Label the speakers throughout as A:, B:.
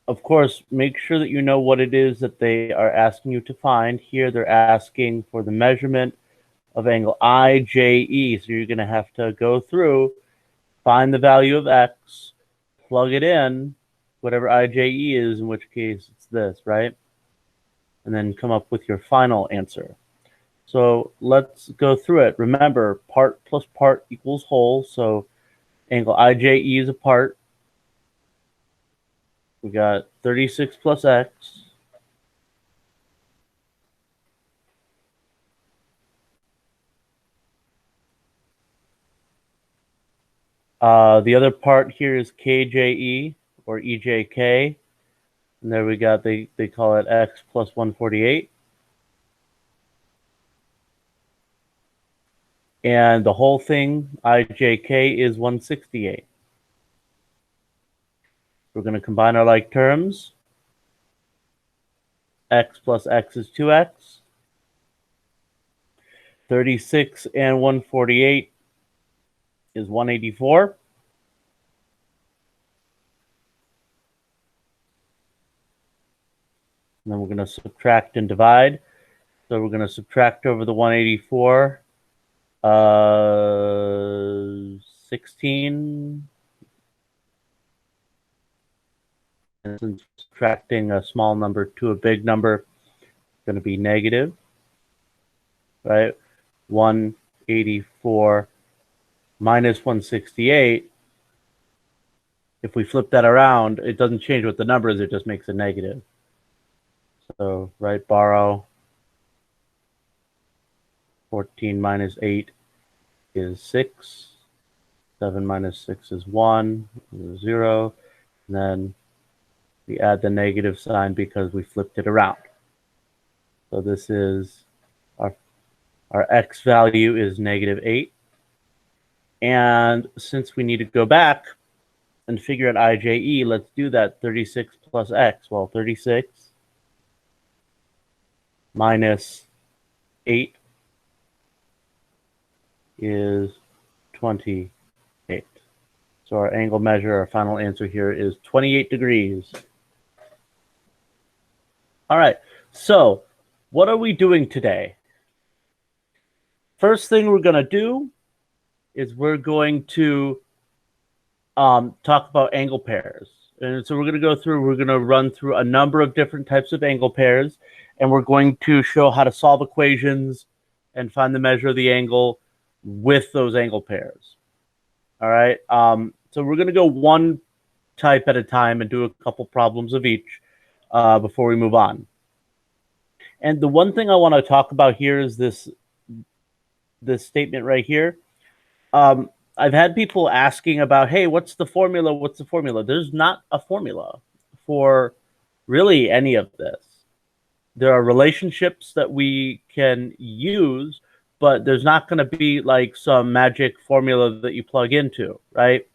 A: of course, make sure that you know what it is that they are asking you to find. Here, they're asking for the measurement of angle IJE. So you're going to have to go through, find the value of X, plug it in, whatever IJE is, in which case it's this, right? And then come up with your final answer. So let's go through it. Remember, part plus part equals whole. So angle IJE is a part. We got 36 plus X. The other part here is KJE or EJK. And there we got, they call it X plus 148. And the whole thing, IJK, is 168. We're going to combine our like terms. X plus X is 2X. 36 and 148 is 184. And then we're going to subtract and divide. So we're going to subtract over the 184, 16. And since subtracting a small number to a big number, it's going to be negative, right? 184 minus 168. If we flip that around, it doesn't change what the number is, it just makes a negative. So, right, borrow 14 minus 8 is 6. 7 minus 6 is 1, 0. And then we add the negative sign because we flipped it around. So this is our X value is negative 8. And since we need to go back and figure out IJE, let's do that. 36 plus X. Well, 36 minus 8 is 28. So our angle measure, our final answer here is 28 degrees. All right, so what are we doing today? First thing we're going to do is we're going to talk about angle pairs. And so we're going to run through a number of different types of angle pairs, and we're going to show how to solve equations and find the measure of the angle with those angle pairs. All right, so we're going to go one type at a time and do a couple problems of each before we move on. And the one thing I want to talk about here is this statement right here. I've had people asking about, hey, what's the formula? What's the formula? There's not a formula for really any of this. There are relationships that we can use, but there's not going to be like some magic formula that you plug into, right?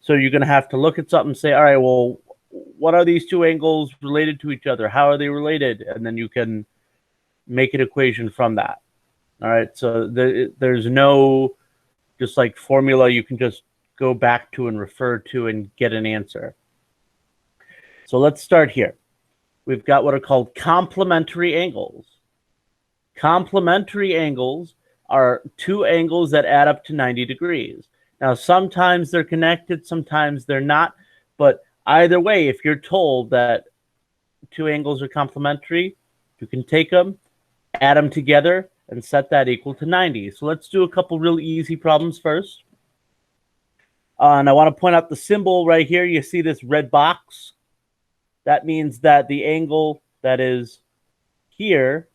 A: So you're going to have to look at something and say, all right, well, what are these two angles related to each other? How are they related? And then you can make an equation from that. All right, so there's no just like formula you can just go back to and refer to and get an answer. So let's start here. We've got what are called complementary angles. Complementary angles are two angles that add up to 90 degrees. Now, sometimes they're connected, sometimes they're not, but either way, if you're told that two angles are complementary, you can take them, add them together, and set that equal to 90. So let's do a couple really easy problems first. And I want to point out the symbol right here. You see this red box? That means that the angle that is here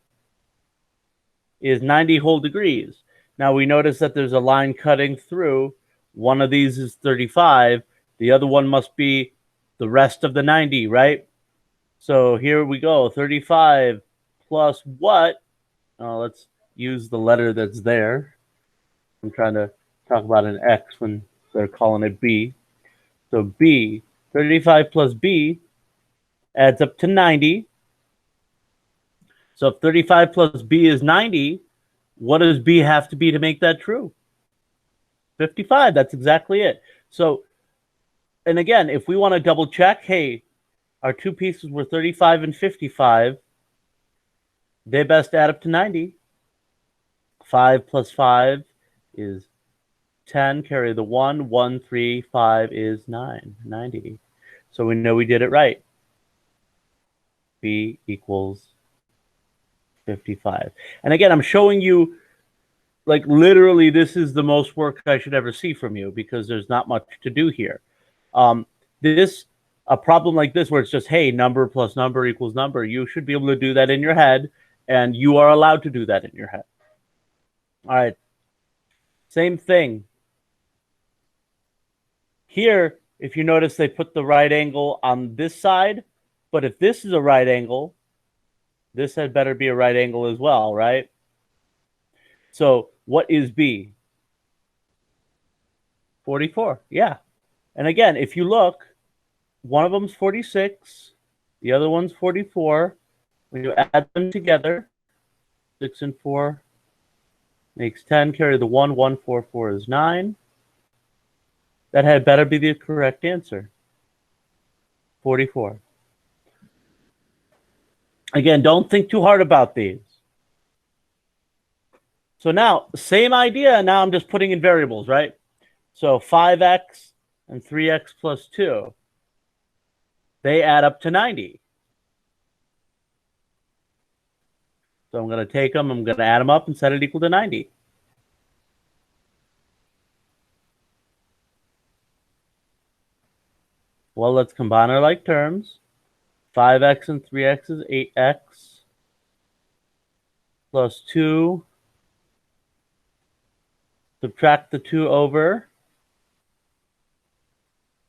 A: is 90 whole degrees. Now we notice that there's a line cutting through. One of these is 35. The other one must be the rest of the 90, right? So here we go. 35 plus what? Let's use the letter that's there. I'm trying to talk about an X when they're calling it B. So B, 35 plus B adds up to 90. So if 35 plus B is 90, what does B have to be to make that true? 55, that's exactly it. So, and again, if we want to double check, hey, Our two pieces were 35 and 55. They best add up to 90. 5 plus 5 is 10. Carry the 1. 1, 3, 5 is 9. 90. So we know we did it right. B equals 55. And again, I'm showing you, like, literally, this is the most work I should ever see from you because there's not much to do here. A problem like this where it's just, hey, number plus number equals number, you should be able to do that in your head, and you are allowed to do that in your head. All right. Same thing. Here, if you notice, they put the right angle on this side, but if this is a right angle, this had better be a right angle as well, right? So what is B? 44, yeah. And again, if you look, one of them's 46, the other one's 44. When you add them together, 6 and 4 makes 10. Carry the 1. 1, 4, 4 is 9. That had better be the correct answer. 44. Again, don't think too hard about these. So now, same idea. Now I'm just putting in variables, right? So 5x and 3x plus 2. They add up to 90. So I'm going to take them, I'm going to add them up and set it equal to 90. Well, let's combine our like terms. 5x and 3x is 8x plus 2. Subtract the 2 over.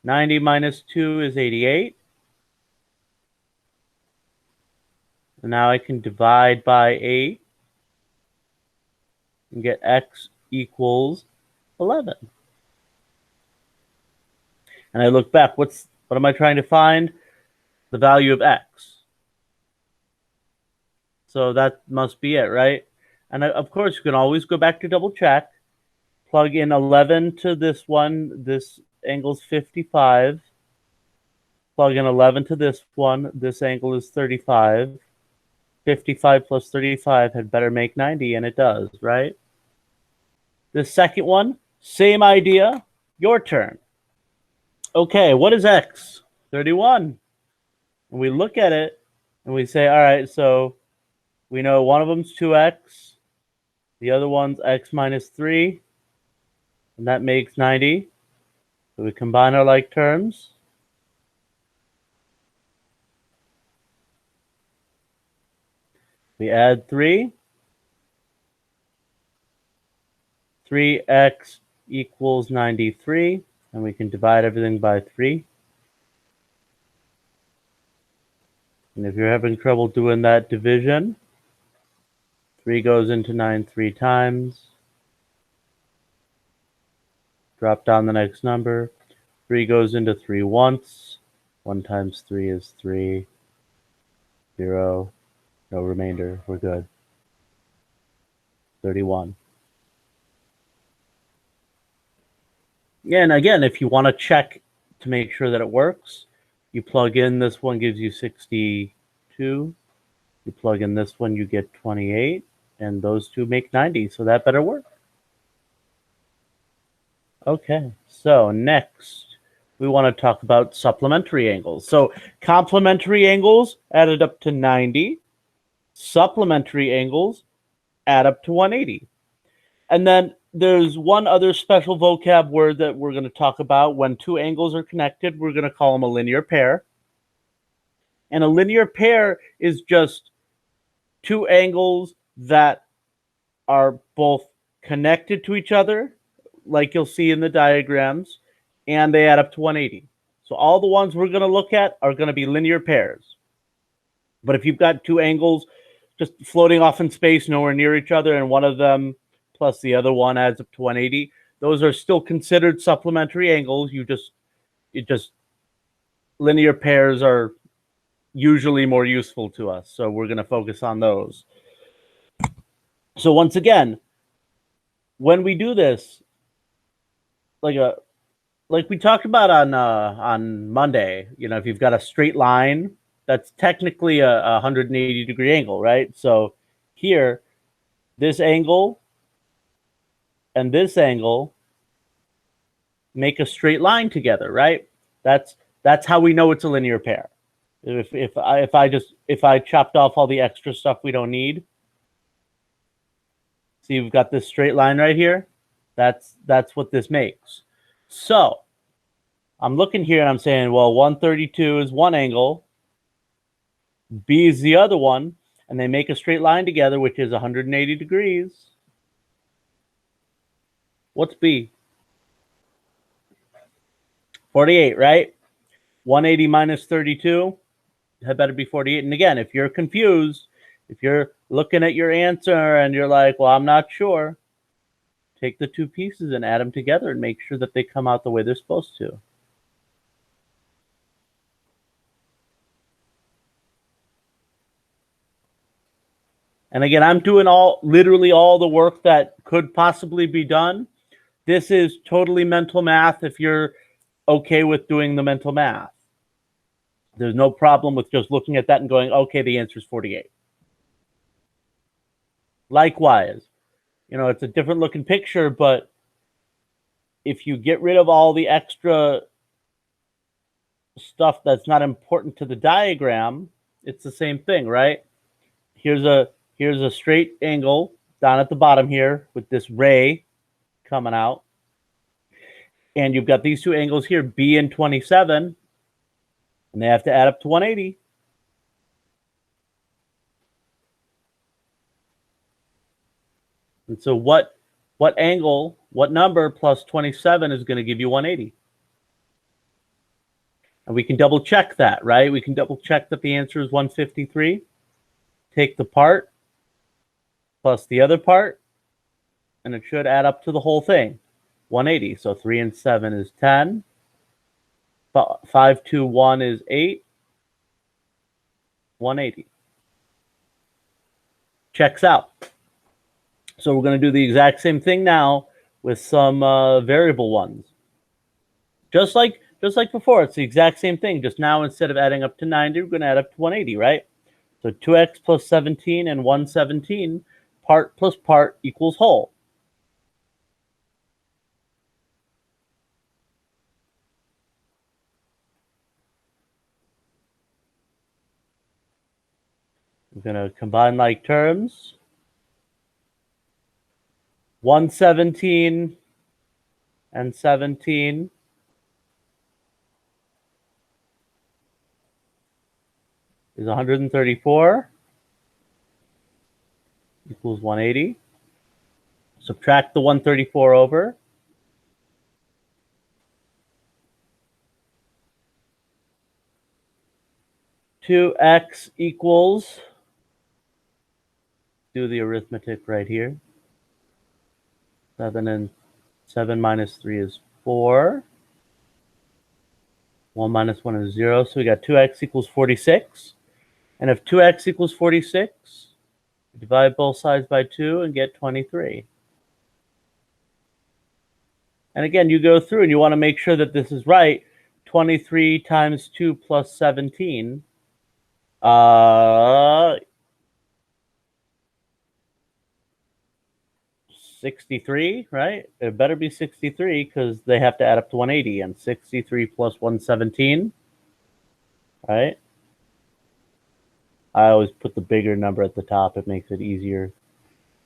A: 90 minus 2 is 88. And now I can divide by 8 and get x equals 11. And I look back, what am I trying to find? The value of x. So that must be it, right? And of course, you can always go back to double check. Plug in 11 to this one. This angle's 55. Plug in 11 to this one. This angle is 35. 55 plus 35 had better make 90, and it does, right? The second one, same idea. Your turn. Okay, what is x? 31. And we look at it, and we say, all right, so we know one of them's 2x. The other one's x minus 3. And that makes 90. So we combine our like terms. We add 3. 3x equals 93. And we can divide everything by 3. And if you're having trouble doing that division, 3 goes into 9 3 times. Drop down the next number. 3 goes into 3 once. 1 times 3 is 3. 0. No remainder. We're good. 31. Yeah, and again, if you want to check to make sure that it works, you plug in this one, gives you 62. You plug in this one, you get 28. And those two make 90. So that better work. Okay, so next we want to talk about supplementary angles. So complementary angles added up to 90. Supplementary angles add up to 180. And then there's one other special vocab word that we're going to talk about. When two angles are connected, we're going to call them a linear pair. And a linear pair is just two angles that are both connected to each other, like you'll see in the diagrams, and they add up to 180. So all the ones we're going to look at are going to be linear pairs. But if you've got two angles just floating off in space, nowhere near each other, and one of them plus the other one adds up to 180, those are still considered supplementary angles. Linear pairs are usually more useful to us, so we're going to focus on those. So once again, when we do this, like like we talked about on Monday, you know, if you've got a straight line, that's technically a 180-degree angle, right? So here, this angle and this angle make a straight line together, right? That's how we know it's a linear pair. If I chopped off all the extra stuff we don't need, see we've got this straight line right here. That's what this makes. So I'm looking here and I'm saying, well, 132 is one angle, B is the other one, and they make a straight line together, which is 180 degrees. What's B? 48, right? 180 minus 32, that better be 48. And again, if you're confused, if you're looking at your answer and you're like, well, I'm not sure, take the two pieces and add them together and make sure that they come out the way they're supposed to. And again, I'm doing literally all the work that could possibly be done. This is totally mental math if you're okay with doing the mental math. There's no problem with just looking at that and going, okay, the answer is 48. Likewise, you know, it's a different looking picture, but if you get rid of all the extra stuff that's not important to the diagram, it's the same thing, right? Here's a straight angle down at the bottom here with this ray coming out. And you've got these two angles here, B and 27, and they have to add up to 180. And so what angle, what number plus 27 is going to give you 180? And we can double check that, right? We can double check that the answer is 153. Take the part plus the other part, and it should add up to the whole thing, 180. So 3 and 7 is 10. 5, 2, 1 is 8. 180. Checks out. So we're going to do the exact same thing now with some variable ones. Just like before, it's the exact same thing. Just now, instead of adding up to 90, we're going to add up to 180, right? So 2x plus 17 and 117, part plus part equals whole. We're going to combine like terms. 117 and 17 is 134 equals 180. Subtract the 134 over. Two x equals, do the arithmetic right here. 7 minus 3 is 4. 1 minus 1 is 0. So we got 2x equals 46. And if 2x equals 46, divide both sides by 2 and get 23. And again, you go through and you want to make sure that this is right. 23 times 2 plus 17. 63, right? It better be 63 because they have to add up to 180. And 63 plus 117, right? I always put the bigger number at the top. It makes it easier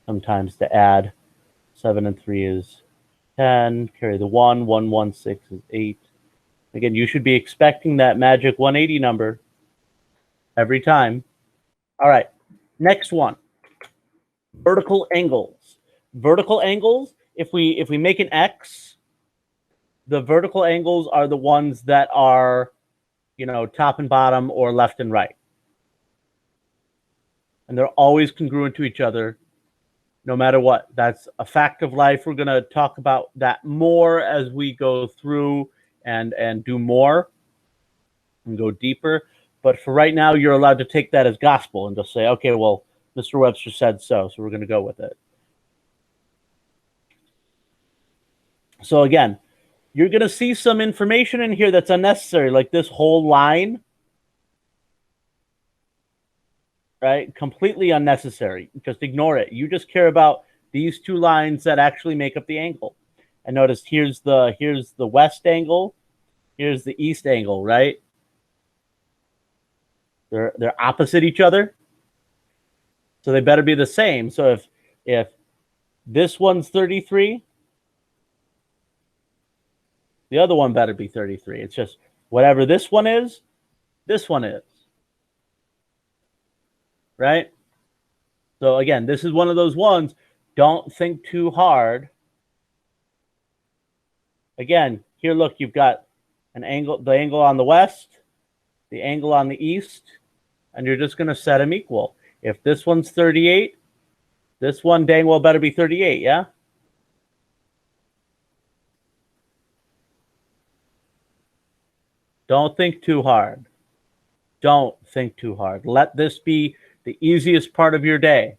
A: sometimes to add. 7 and 3 is 10. Carry the 1. 116 is 8. Again, you should be expecting that magic 180 number every time. All right, next one. Vertical angles. Vertical angles, if we make an X, the vertical angles are the ones that are, you know, top and bottom or left and right. And they're always congruent to each other, no matter what. That's a fact of life. We're going to talk about that more as we go through and do more and go deeper. But for right now, you're allowed to take that as gospel and just say, okay, well, Mr. Webster said so we're going to go with it. So again, you're going to see some information in here that's unnecessary, like this whole line, right? Completely unnecessary. Just ignore it. You just care about these two lines that actually make up the angle. And notice here's the west angle, here's the east angle, right? They're opposite each other, so they better be the same. So if this one's 33, the other one better be 33. It's just whatever this one is, right? So again, this is one of those ones. Don't think too hard. Again, here, look, you've got an angle, the angle on the west, the angle on the east, and you're just going to set them equal. If this one's 38, this one dang well better be 38, yeah? Don't think too hard. Don't think too hard. Let this be the easiest part of your day.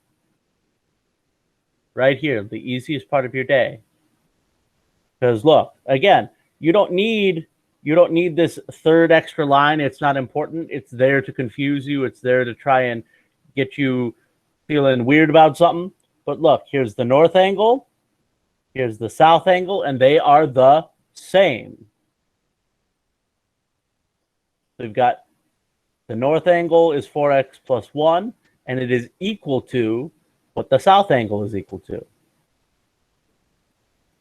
A: Right here, the easiest part of your day. Because look, again, you don't need this third extra line. It's not important. It's there to confuse you. It's there to try and get you feeling weird about something. But look, here's the north angle, here's the south angle, and they are the same. So we've got the north angle is 4x plus 1, and it is equal to what the south angle is equal to.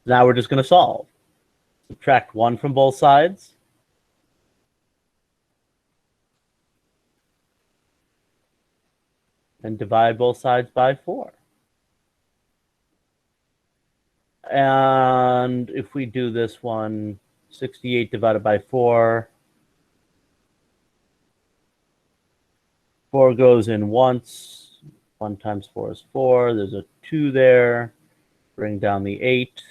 A: Now we're just going to solve. Subtract 1 from both sides. And divide both sides by 4. And if we do this one, 68 divided by 4, 4 goes in once. 1 times 4 is 4. There's a 2 there. Bring down the 8.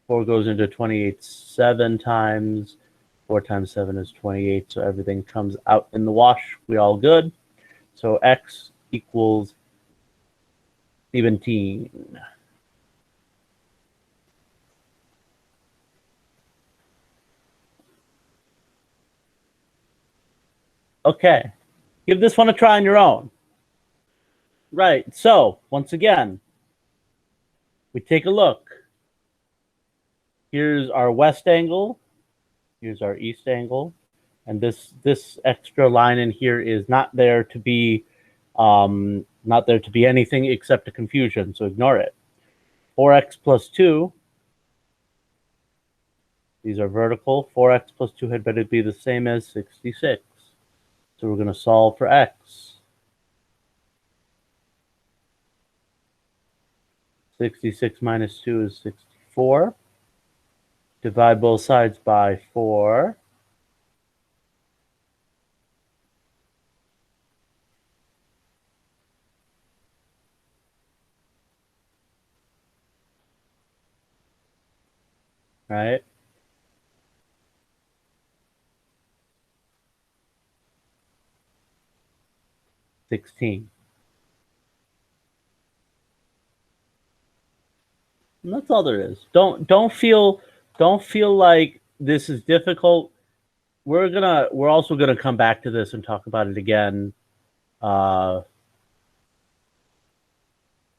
A: 4 goes into 28 7 times. 4 times 7 is 28. So everything comes out in the wash. We all good. So x equals 17. Okay. Give this one a try on your own. Right. So, once again, we take a look. Here's our west angle. Here's our east angle. And this extra line in here is not there to be anything except a confusion, so ignore it. 4x plus 2. These are vertical. 4x plus 2 had better be the same as 66. So we're going to solve for x. 66 minus 2 is 64. Divide both sides by 4. Right? $16. And that's all there is. Don't feel like this is difficult. We're also gonna come back to this and talk about it again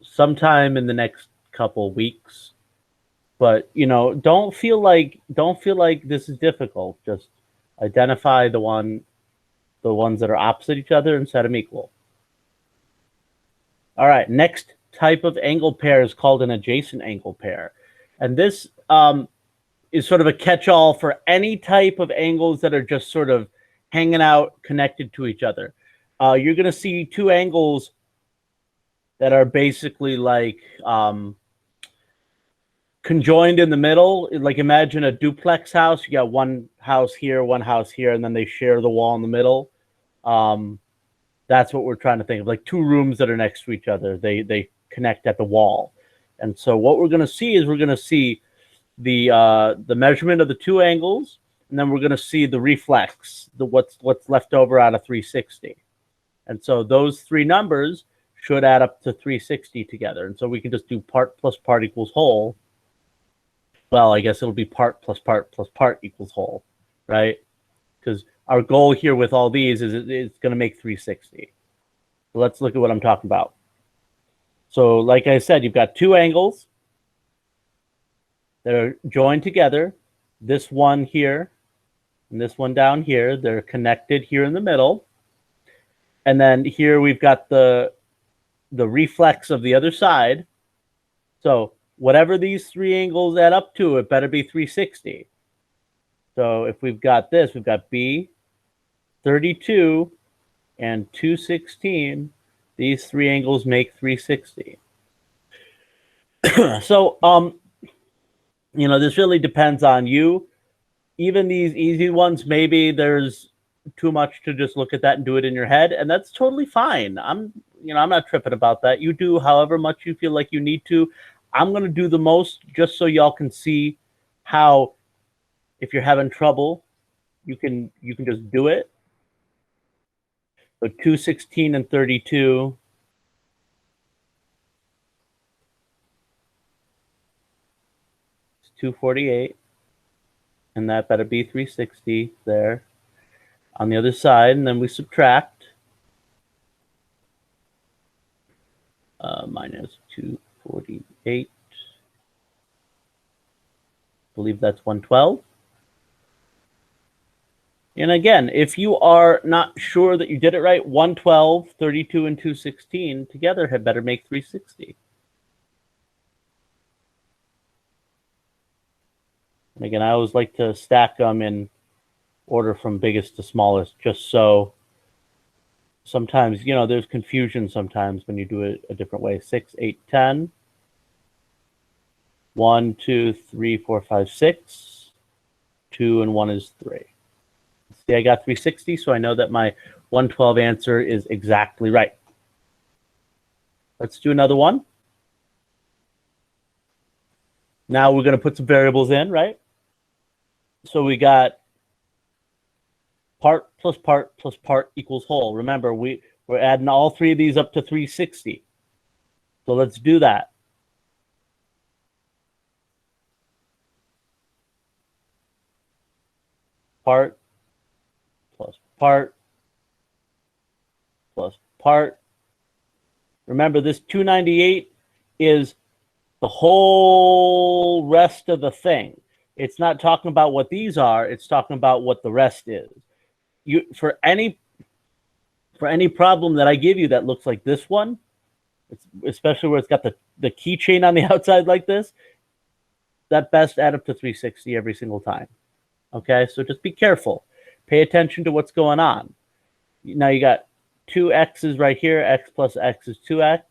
A: sometime in the next couple weeks. But don't feel like this is difficult. Just identify the ones that are opposite each other and set them equal. All right, next type of angle pair is called an adjacent angle pair. And this is sort of a catch-all for any type of angles that are just sort of hanging out connected to each other. You're going to see two angles that are basically like conjoined in the middle. Like imagine a duplex house. You got one house here, and then they share the wall in the middle. That's what we're trying to think of, like two rooms that are next to each other. They connect at the wall. And so what we're going to see is the measurement of the two angles, and then we're going to see the reflex, what's left over out of 360. And so those three numbers should add up to 360 together. And so we can just do part plus part equals whole. well, I guess it'll be part plus part plus part equals whole, right? Because our goal here with all these is it's going to make 360. So let's look at what I'm talking about. So like I said, you've got two angles that are joined together. This one here and this one down here. They're connected here in the middle. And then here we've got the reflex of the other side. So whatever these three angles add up to, it better be 360. So if we've got this, we've got B, 32, and 216. These three angles make 360. So, this really depends on you. Even these easy ones, maybe there's too much to just look at that and do it in your head, and that's totally fine. I'm not tripping about that. You do however much you feel like you need to. I'm going to do the most just so y'all can see how, if you're having trouble, you can just do it. So 216 and 32. It's 248. And that better be 360 there on the other side. And then we subtract. Minus 248. I believe that's 112. And again, if you are not sure that you did it right, 112, 32, and 216 together had better make 360. And again, I always like to stack them in order from biggest to smallest, just so sometimes, there's confusion sometimes when you do it a different way. 6, 8, 10. 1, 2, 3, 4, 5, 6. 2 and 1 is 3. See, I got 360, so I know that my 112 answer is exactly right. Let's do another one. Now we're going to put some variables in, right? So we got part plus part plus part equals whole. Remember, we're adding all three of these up to 360. So let's do that. Part plus part plus part. Remember, this 298 is the whole rest of the thing. It's not talking about what these are. It's talking about what the rest is. For any problem that I give you that looks like this one, especially where it's got the keychain on the outside like this, that best add up to 360 every single time. Okay, so just be careful. Pay attention to what's going on. Now you got two x's right here. X plus x is 2x.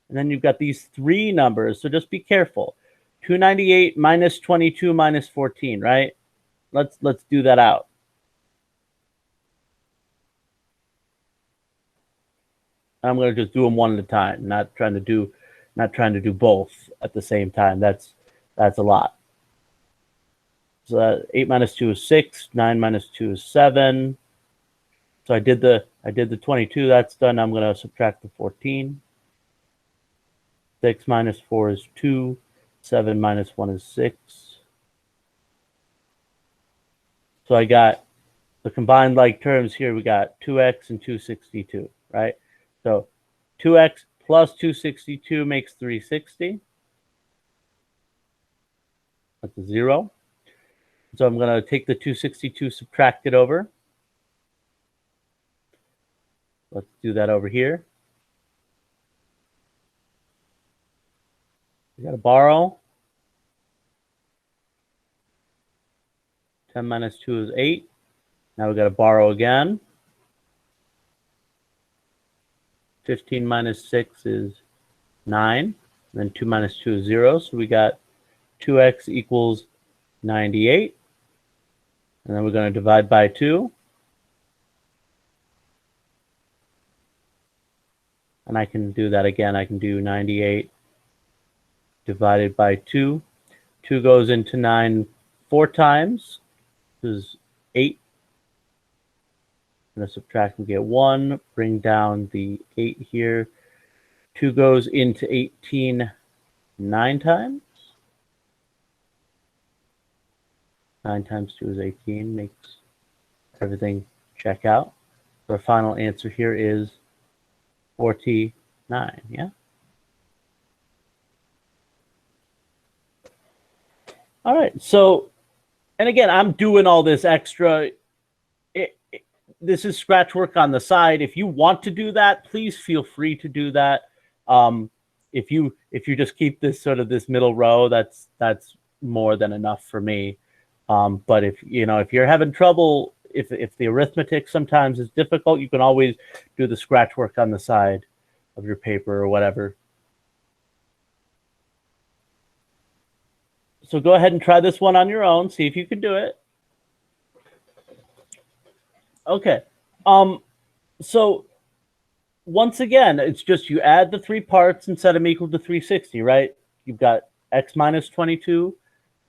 A: And then you've got these three numbers, so just be careful. 298 minus 22 minus 14, right? Let's do that out. I'm going to just do them one at a time, not trying to do both at the same time. That's a lot. So 8 minus 2 is 6. 9 minus 2 is 7. So I did the 22. That's done. I'm going to subtract the 14. 6 minus 4 is 2. 7 minus 1 is 6. So I got the combined like terms here. We got 2x and 262, right? So 2x plus 262 makes 360. That's a 0. So I'm going to take the 262, subtract it over. Let's do that over here. We got to borrow. 10 minus 2 is 8. Now we got to borrow again. 15 minus 6 is 9. And then 2 minus 2 is 0. So we got 2x equals 98. And then we're going to divide by 2. And I can do that again. I can do 98 divided by 2. 2 goes into 9 4 times. This is 8. I'm going to subtract and get 1. Bring down the 8 here. 2 goes into 18 9 times. 9 times 2 is 18, makes everything check out. So our final answer here is 49, yeah? All right, so, and again, I'm doing all this extra. This is scratch work on the side. If you want to do that, please feel free to do that. If you just keep this sort of this middle row, that's more than enough for me. But if you're having trouble, if the arithmetic sometimes is difficult, you can always do the scratch work on the side of your paper or whatever. So go ahead and try this one on your own. See if you can do it. Okay. So once again, it's just you add the 3 parts and set them equal to 360, right? You've got x minus 22,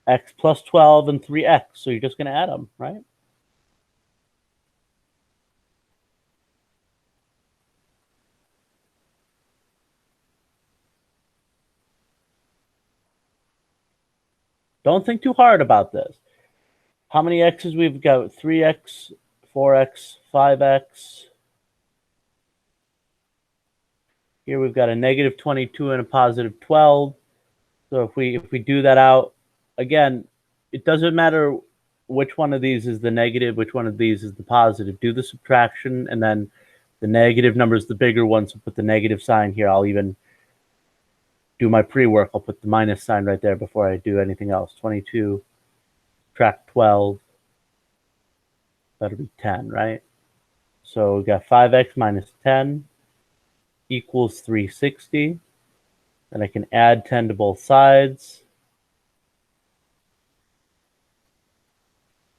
A: x plus 12, and 3x. So you're just going to add them, right? Don't think too hard about this. How many x's we've got? 3x, 4x, 5x. Here we've got a negative 22 and a positive 12. So if we do that out, again, it doesn't matter which one of these is the negative, which one of these is the positive. Do the subtraction, and then the negative number is the bigger one, so put the negative sign here. I'll even do my pre-work. I'll put the minus sign right there before I do anything else. 22, subtract 12, that'll be 10, right? So we got 5x minus 10 equals 360. Then I can add 10 to both sides.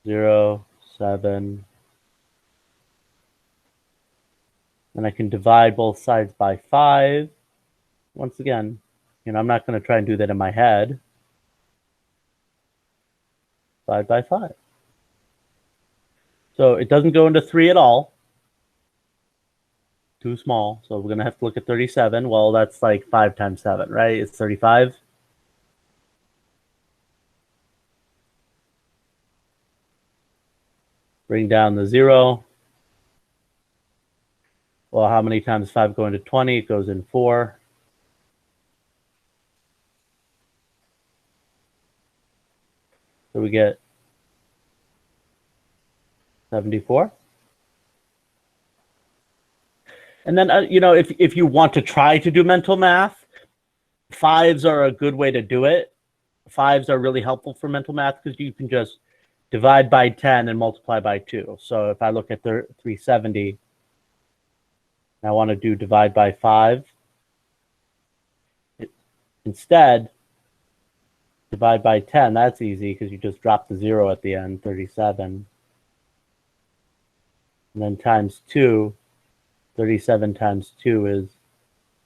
A: 0, 7. Then I can divide both sides by 5. Once again, I'm not going to try and do that in my head. Divide by 5. So it doesn't go into 3 at all. Too small. So we're going to have to look at 37. Well, that's like 5 times 7, right? It's 35. Bring down the 0. Well, how many times 5 go into 20? It goes in 4. So we get 74. And then, if you want to try to do mental math, 5s are a good way to do it. 5s are really helpful for mental math because you can just divide by 10 and multiply by 2. So if I look at 370, and I want to do divide by 5, instead, divide by 10. That's easy because you just drop the 0 at the end, 37. And then times 2, 37 times 2 is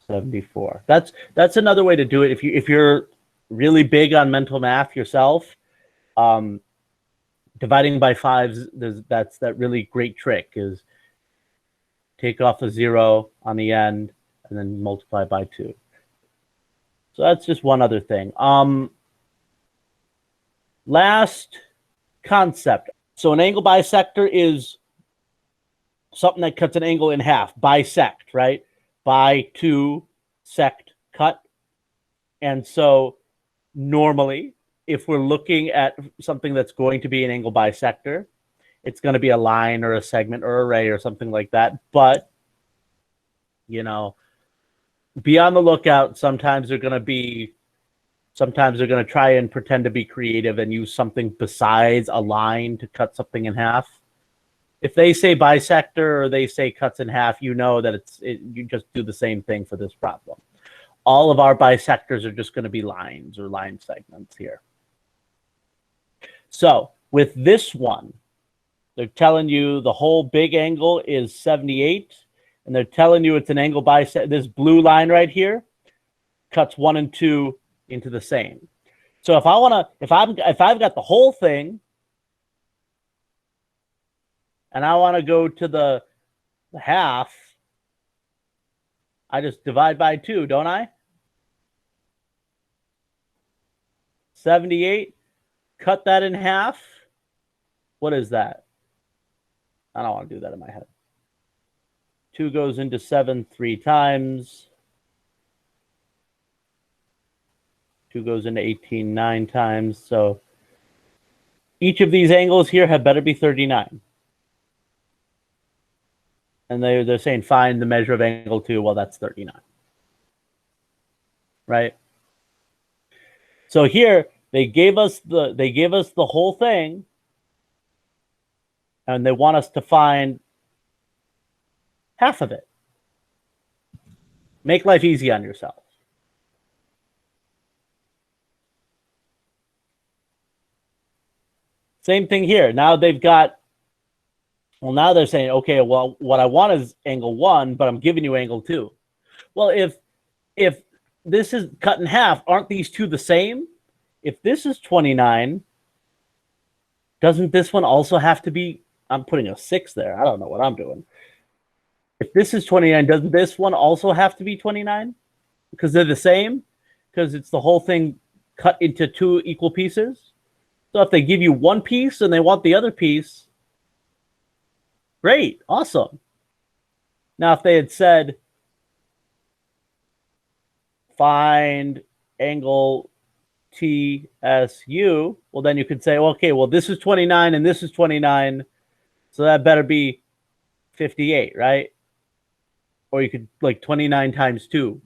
A: 74. That's another way to do it. If you're really big on mental math yourself, dividing by 5s, that's that really great trick is take off a 0 on the end and then multiply by 2. So that's just one other thing. Last concept. So an angle bisector is something that cuts an angle in half. Bisect, right? By, to, sect, cut. And so normally, if we're looking at something that's going to be an angle bisector, it's going to be a line or a segment or a ray or something like that. But, be on the lookout. Sometimes they're going to try and pretend to be creative and use something besides a line to cut something in half. If they say bisector or they say cuts in half, you know that you just do the same thing for this problem. All of our bisectors are just going to be lines or line segments here. So with this one, they're telling you the whole big angle is 78, and they're telling you it's an angle bisector. This blue line right here cuts 1 and 2 into the same. So if I've got the whole thing, and I want to go to the half, I just divide by 2, don't I? 78, cut that in half. What is that? I don't want to do that in my head. 2 goes into 7 3 times. 2 goes into 18 9 times. So each of these angles here had better be 39. And they're saying find the measure of angle 2. Well, that's 39. Right? So here they gave us the whole thing, and they want us to find half of it. Make life easy on yourself. Same thing here. Now they've got, well, now they're saying, okay, well, what I want is angle 1, but I'm giving you angle 2. Well, if this is cut in half, aren't these two the same? If this is 29, doesn't this one also have to be, I'm putting a 6 there. I don't know what I'm doing. If this is 29, doesn't this one also have to be 29? Because they're the same? Because it's the whole thing cut into 2 equal pieces? So if they give you one piece and they want the other piece, great, awesome. Now, if they had said, find angle TSU, well, then you could say, okay, well, this is 29 and this is 29, so that better be 58, right? Or you could, like, 29 times 2.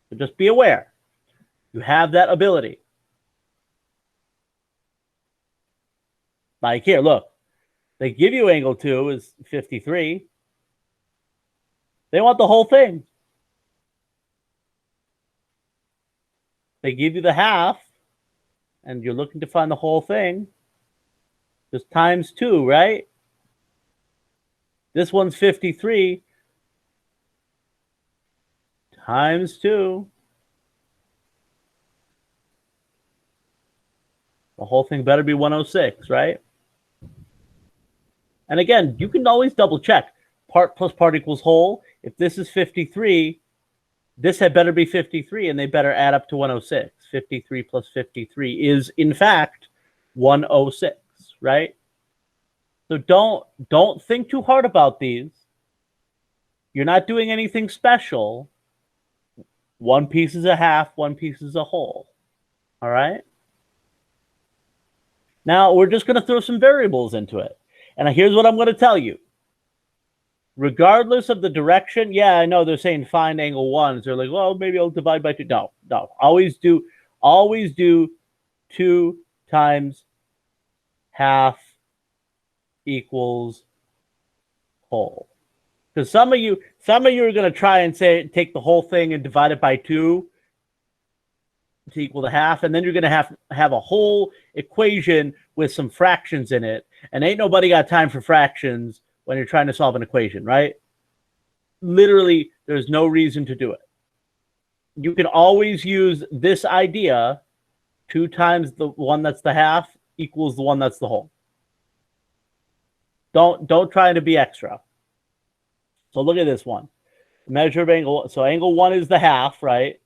A: So just be aware. You have that ability. Like here, look. They give you angle 2 is 53. They want the whole thing. They give you the half, and you're looking to find the whole thing. Just times 2, right? This one's 53 times 2. The whole thing better be 106, right? And again, you can always double check. Part plus part equals whole. If this is 53, this had better be 53, and they better add up to 106. 53 plus 53 is, in fact, 106, right? So don't think too hard about these. You're not doing anything special. One piece is a half, one piece is a whole. All right? Now, we're just going to throw some variables into it. And here's what I'm going to tell you. Regardless of the direction, yeah, I know they're saying find angle 1. So they're like, well, maybe I'll divide by 2. No. Always do 2 times half equals whole. Because some of you are going to try and say take the whole thing and divide it by 2 to equal the half, and then you're going to have a whole equation with some fractions in it, and ain't nobody got time for fractions when you're trying to solve an equation, right? Literally, there's no reason to do it. You can always use this idea, 2 times the one that's the half equals the one that's the whole. Don't try to be extra. So look at this one. Measure of angle. So angle 1 is the half, right?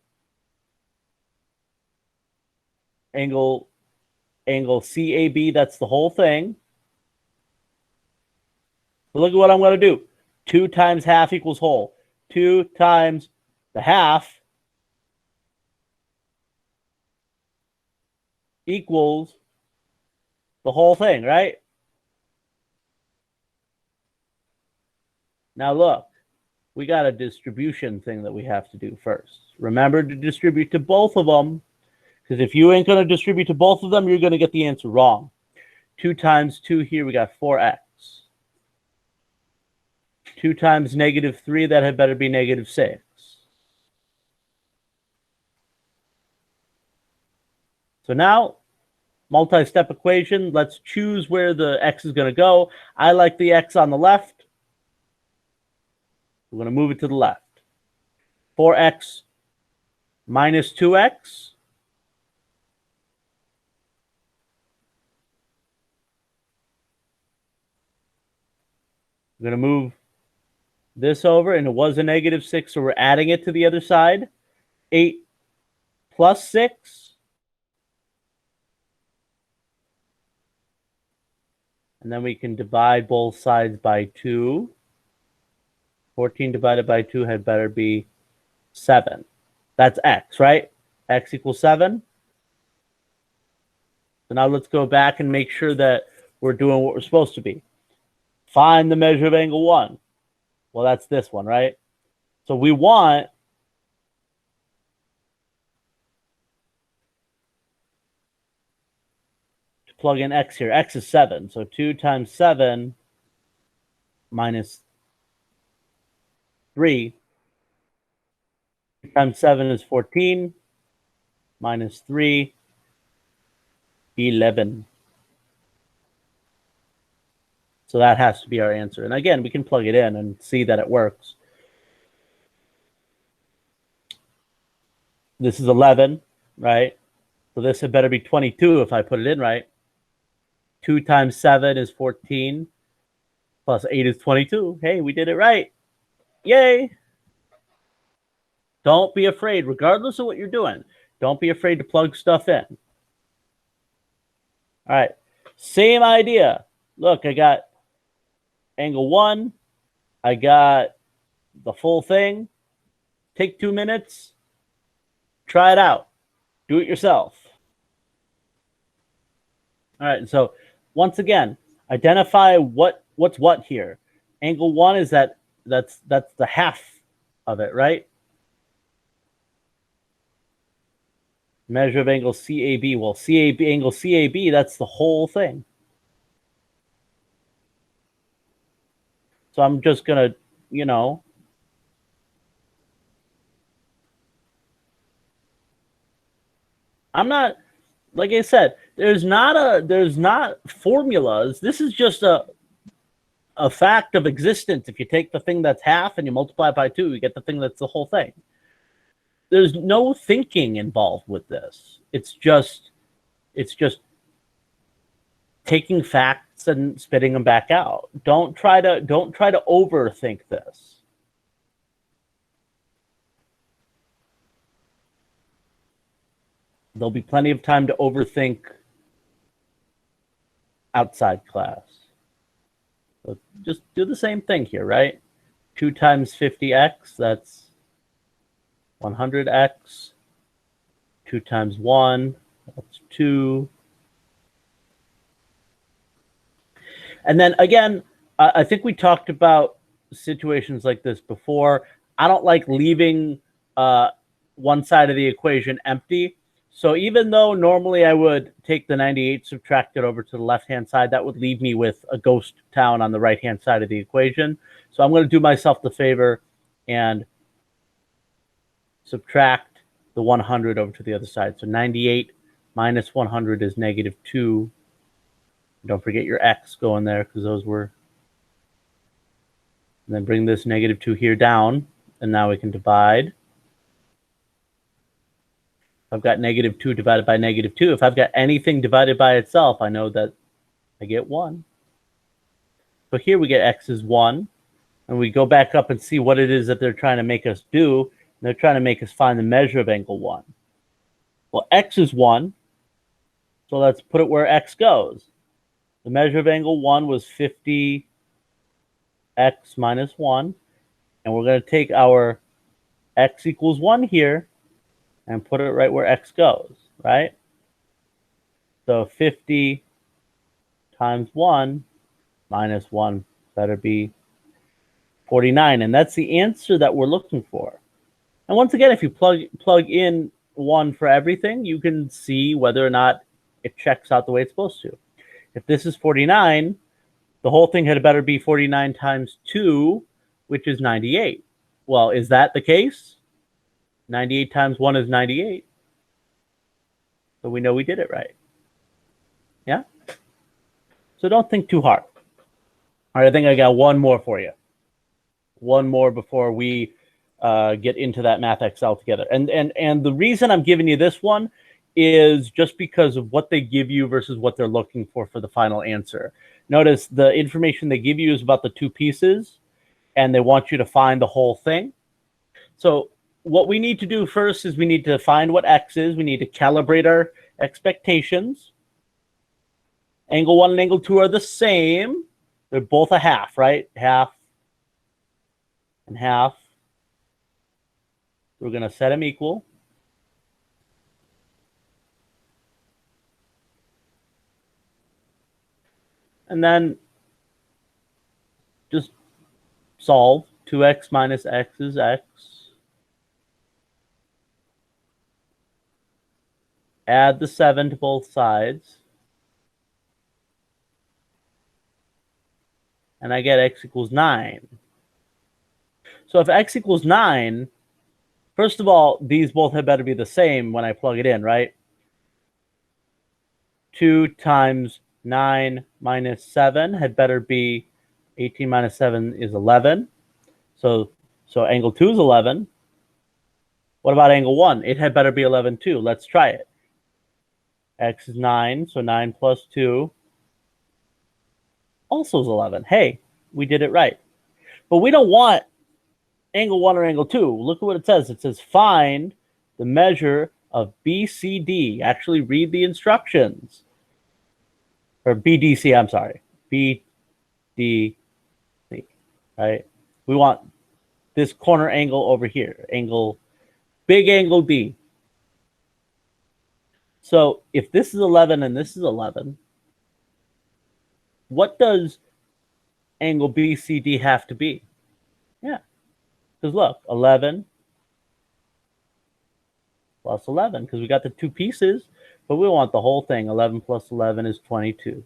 A: Angle CAB, that's the whole thing. So look at what I'm going to do. 2 times half equals whole. 2 times the half equals the whole thing, right? Now look, we got a distribution thing that we have to do first. Remember to distribute to both of them, because if you ain't going to distribute to both of them, you're going to get the answer wrong. 2 times 2 here, we got 4x. 2 times -3, that had better be -6. So now, multi-step equation, let's choose where the x is going to go. I like the x on the left. We're going to move it to the left. 4x minus 2x. We're going to move this over, and it was a -6, so we're adding it to the other side. 8 plus 6 And then we can divide both sides by 2. 14 divided by 2 had better be 7. That's x, right? X equals 7. So now let's go back and make sure that we're doing what we're supposed to be. Find the measure of angle 1. Well, that's this one, right? So we want to plug in x here. X is 7. So 2 times 7 minus 3. 2 times 7 is 14. Minus 3, 11. So that has to be our answer. And again, we can plug it in and see that it works. This is 11, right? So this had better be 22 if I put it in right. 2 times 7 is 14. Plus 8 is 22. Hey, we did it right. Yay! Don't be afraid, regardless of what you're doing. Don't be afraid to plug stuff in. All right, same idea. Look, I got angle 1. I got the full thing. Take 2 minutes. Try it out. Do it yourself. All right, so once again, identify what's what here. Angle 1 is that's the half of it, right? Measure of angle CAB. Well, angle CAB, that's the whole thing. So I'm just going to, I'm not, like I said, there's not formulas. This is just a fact of existence. If you take the thing that's half and you multiply it by 2, you get the thing that's the whole thing. There's no thinking involved with this. It's just taking facts and spitting them back out. Don't try to overthink this. There'll be plenty of time to overthink outside class. So just do the same thing here, right? 2 times 50x, that's 100x. 2 times 1, that's 2. And then again, I think we talked about situations like this before. I don't like leaving one side of the equation empty. So even though normally I would take the 98, subtract it over to the left-hand side, that would leave me with a ghost town on the right-hand side of the equation. So I'm going to do myself the favor and subtract the 100 over to the other side. So 98 minus 100 is negative 2. Don't forget your x going there because those were... And then bring this negative 2 here down, and now we can divide. I've got negative 2 divided by negative 2. If I've got anything divided by itself, I know that I get 1. So here we get x is 1. And we go back up and see what it is that they're trying to make us do. And they're trying to make us find the measure of angle 1. Well, x is 1. So let's put it where x goes. The measure of angle 1 was 50x minus 1. And we're going to take our x equals 1 here and put it right where x goes, right? So 50 times 1 minus 1 better be 49. And that's the answer that we're looking for. And once again, if you plug in 1 for everything, you can see whether or not it checks out the way it's supposed to. If this is 49, the whole thing had better be 49 times 2, which is 98. Well, is that the case? 98 times 1 is 98. So we know we did it right. Yeah? So don't think too hard. All right, I think I got one more for you. One more before we get into that Math Excel together. And the reason I'm giving you this one is just because of what they give you versus what they're looking for the final answer. Notice the information they give you is about the 2 pieces, and they want you to find the whole thing. So what we need to do first is we need to find what x is. We need to calibrate our expectations. Angle 1 and angle 2 are the same. They're both a half, right? Half and half. We're going to set them equal. And then just solve. 2x minus x is x. Add the 7 to both sides. And I get x equals 9. So if x equals 9, first of all, these both had better be the same when I plug it in, right? 2 times 9 minus 7 had better be 18 minus 7 is 11. So angle 2 is 11. What about angle 1? It had better be 11 too. Let's try it. X is 9, so 9 plus 2 also is 11. Hey, we did it right. But we don't want angle 1 or angle 2. Look at what it says. It says find the measure of BCD. Actually read the instructions. Or BDC, I'm sorry. BDC, right? We want this corner angle over here. Big angle D. So if this is 11 and this is 11, what does angle BCD have to be? Yeah. Because look, 11 plus 11, because we got the two pieces, but we want the whole thing. 11 plus 11 is 22.